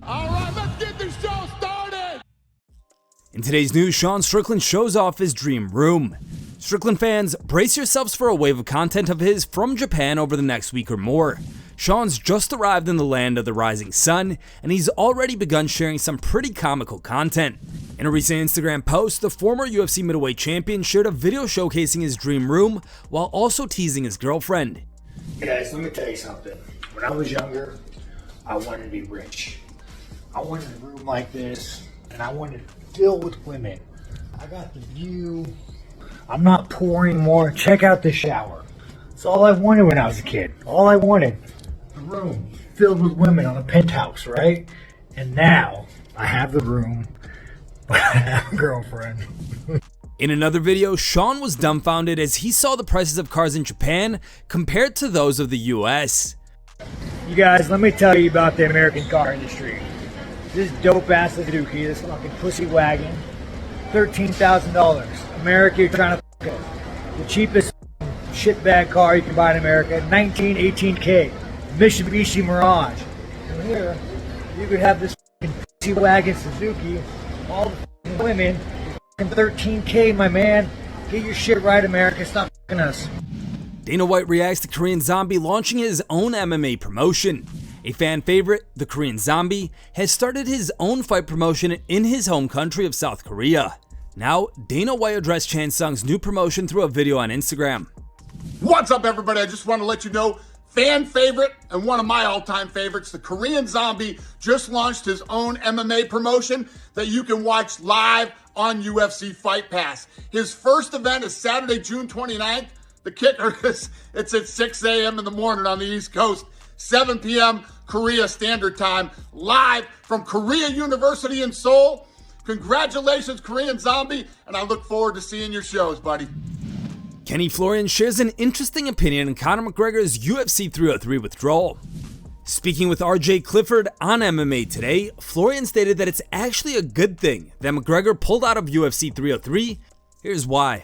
All right, let's get this show started. In today's news, Sean Strickland shows off his dream room. Strickland fans, brace yourselves for a wave of content of his from Japan over the next week or more. Sean's just arrived in the land of the rising sun, and he's already begun sharing some pretty comical content. In a recent Instagram post, the former UFC middleweight champion shared a video showcasing his dream room while also teasing his girlfriend. Guys, let me tell you something. When I was younger, I wanted to be rich. I wanted a room like this, and I wanted it filled with women. I got the view. I'm not poor anymore. Check out the shower. That's all I wanted when I was a kid. All I wanted. A room filled with women on a penthouse, right? And now I have the room, but I have a girlfriend. In another video, Sean was dumbfounded as he saw the prices of cars in Japan compared to those of the US. You guys, let me tell you about the American car industry. This dope ass Suzuki, this fucking pussy wagon, $13,000. America, you're trying to fuck us. The cheapest shitbag car you can buy in America, 18K. Mitsubishi Mirage. And here, you could have this fucking pussy wagon Suzuki, all the fucking women, fucking 13K, my man. Get your shit right, America. Stop fucking us. Dana White reacts to Korean Zombie launching his own MMA promotion. A fan favorite, the Korean Zombie, has started his own fight promotion in his home country of South Korea. Now, Dana White addressed Chan Sung's new promotion through a video on Instagram. What's up, everybody? I just want to let you know, fan favorite and one of my all-time favorites, the Korean Zombie, just launched his own MMA promotion that you can watch live on UFC Fight Pass. His first event is Saturday, June 29th. The kicker is it's at 6 a.m. in the morning on the East Coast, 7 p.m. Korea Standard Time, live from Korea University in Seoul. Congratulations, Korean Zombie, and I look forward to seeing your shows, buddy. Kenny Florian shares an interesting opinion on Conor McGregor's UFC 303 withdrawal. Speaking with RJ Clifford on MMA Today, Florian stated that it's actually a good thing that McGregor pulled out of UFC 303. Here's why.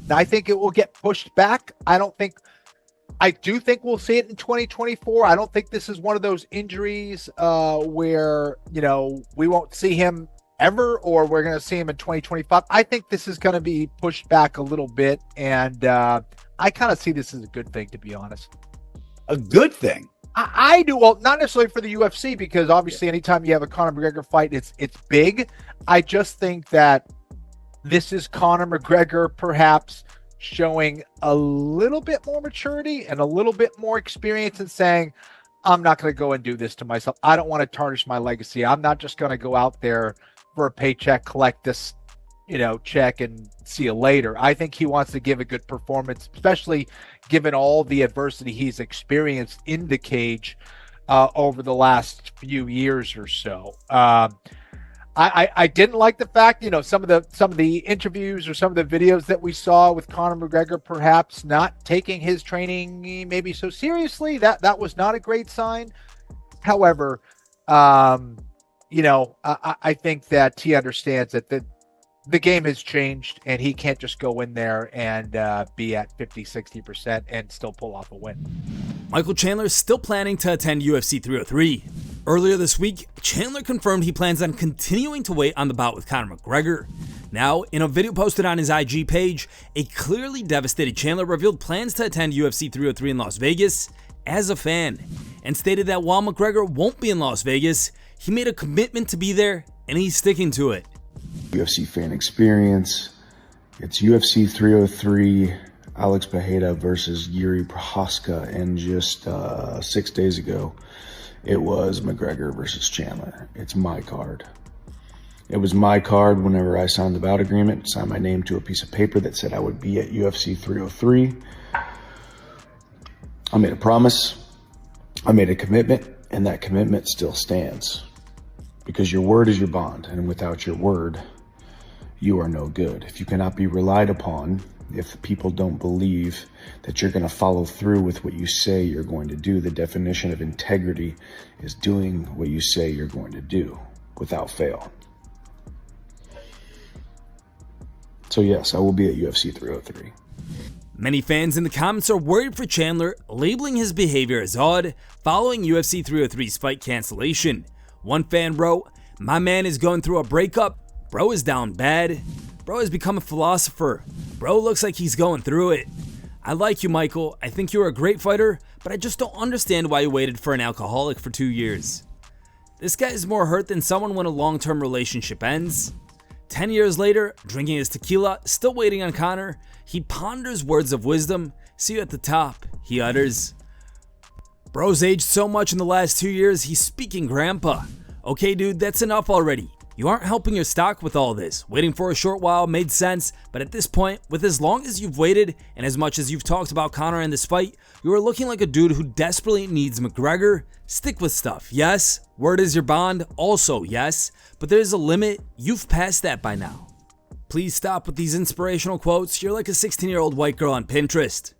I think it will get pushed back. I do think we'll see it in 2024. I don't think this is one of those injuries where, we won't see him ever, or we're going to see him in 2025. I think this is going to be pushed back a little bit, and I kind of see this as a good thing, to be honest. A good thing? I do. Well, not necessarily for the UFC, because obviously anytime you have a Conor McGregor fight, it's big. I just think that this is Conor McGregor perhaps showing a little bit more maturity and a little bit more experience and saying, I'm not going to go and do this to myself. I don't want to tarnish my legacy. I'm not just going to go out there for a paycheck, collect this, check and see you later. I think he wants to give a good performance, especially given all the adversity he's experienced in the cage over the last few years or so. I didn't like the fact, some of the interviews or some of the videos that we saw with Conor McGregor perhaps not taking his training maybe so seriously. That was not a great sign. However, I think that he understands that the game has changed and he can't just go in there and be at 50-60% and still pull off a win. Michael Chandler is still planning to attend UFC 303. Earlier this week, Chandler confirmed he plans on continuing to wait on the bout with Conor McGregor. Now, in a video posted on his IG page, a clearly devastated Chandler revealed plans to attend UFC 303 in Las Vegas as a fan, and stated that while McGregor won't be in Las Vegas, he made a commitment to be there and he's sticking to it. UFC fan experience. It's UFC 303, Alex Pereira versus Yuri Prochazka, and just 6 days ago, it was McGregor versus Chandler. It's my card. It was my card whenever I signed the bout agreement, signed my name to a piece of paper that said I would be at UFC 303. I made a promise, I made a commitment, and that commitment still stands. Because your word is your bond, and without your word, you are no good. If you cannot be relied upon, if people don't believe that you're going to follow through with what you say you're going to do, the definition of integrity is doing what you say you're going to do without fail. So yes, I will be at UFC 303. Many fans in the comments are worried for Chandler, labeling his behavior as odd following UFC 303's fight cancellation. One fan wrote, "My man is going through a breakup. Bro is down bad. Bro has become a philosopher. Bro looks like he's going through it. I like you, Michael. I think you're a great fighter, but I just don't understand why you waited for an alcoholic for 2 years. This guy is more hurt than someone when a long-term relationship ends." 10 years later, drinking his tequila, still waiting on Conor, he ponders words of wisdom. "See you at the top," he utters. Bro's aged so much in the last 2 years, he's speaking grandpa. Okay, dude, that's enough already. You aren't helping your stock with all this. Waiting for a short while made sense, but at this point, with as long as you've waited and as much as you've talked about Conor in this fight, you are looking like a dude who desperately needs McGregor. Stick with stuff, yes. Word is your bond, also yes, but there's a limit. You've passed that by now. Please stop with these inspirational quotes. You're like a 16-year-old white girl on Pinterest.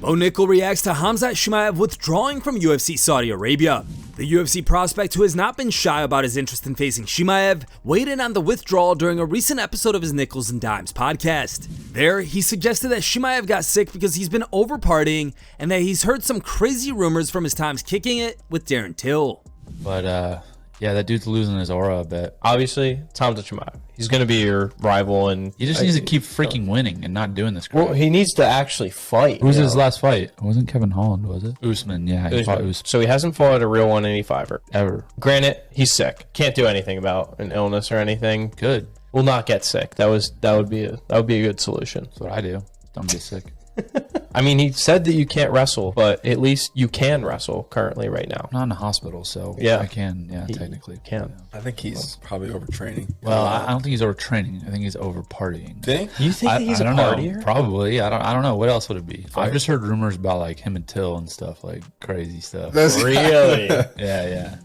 Bo Nickal reacts to Khamzat Chimaev withdrawing from UFC Saudi Arabia. The UFC prospect, who has not been shy about his interest in facing Chimaev, weighed in on the withdrawal during a recent episode of his Nickels and Dimes podcast. There, he suggested that Chimaev got sick because he's been over partying and that he's heard some crazy rumors from his times kicking it with Darren Till. But yeah, that dude's losing his aura a bit. Obviously, Khamzat Chimaev. He's going to be your rival, and He just needs to keep freaking winning and not doing this crap. well, he needs to actually fight. Who was you his know? last fight? It wasn't Kevin Holland, was it? Usman, yeah. He fought Usman. So he hasn't fought a real 185er Ever. Granted, he's sick. Can't do anything about an illness or anything. Good. Will not get sick. That would be a good solution. That's what I do. Don't get sick. I mean, he said that you can't wrestle, but at least you can wrestle currently right now. I'm not in the hospital, so Yeah. I can, He technically. can. I think he's probably overtraining. Well, I don't think he's over training. I think he's over partying. Think? You think that he's I a don't know. partier? Probably. I don't know. What else would it be? I've just heard rumors about like him and Till and stuff, like crazy stuff. Really? Yeah.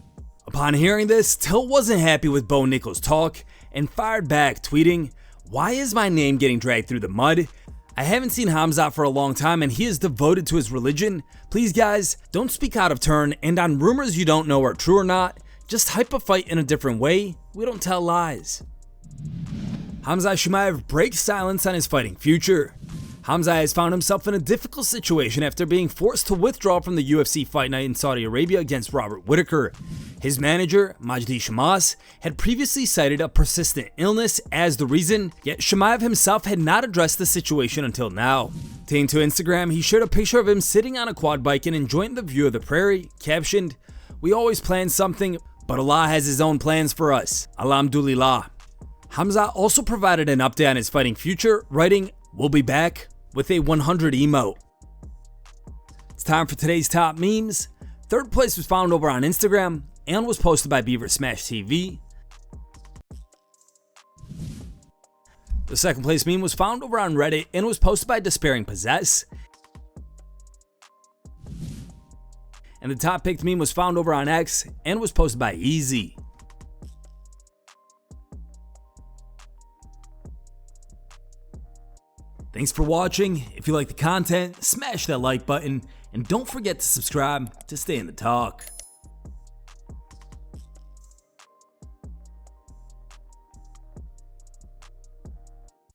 Upon hearing this, Till wasn't happy with Bo Nickal's talk and fired back, tweeting, "Why is my name getting dragged through the mud? I haven't seen Khamzat for a long time and he is devoted to his religion. Please guys, don't speak out of turn and on rumors you don't know are true or not. Just hype a fight in a different way. We don't tell lies." Khamzat Chimaev breaks silence on his fighting future. Khamzat has found himself in a difficult situation after being forced to withdraw from the UFC Fight Night in Saudi Arabia against Robert Whittaker. His manager, Majdi Shamas, had previously cited a persistent illness as the reason, yet Chimaev himself had not addressed the situation until now. Taking to Instagram, he shared a picture of him sitting on a quad bike and enjoying the view of the prairie, captioned, "We always plan something, but Allah has his own plans for us. Alhamdulillah." Khamzat also provided an update on his fighting future, writing, "We'll be back," with a 100 emote. It's time for today's top memes. Third place was found over on Instagram and was posted by Beaver Smash TV. The second place meme was found over on Reddit and was posted by Despairing Possess. And the top picked meme was found over on X and was posted by Easy. Thanks for watching. If you like the content, smash that like button and don't forget to subscribe to stay in the talk.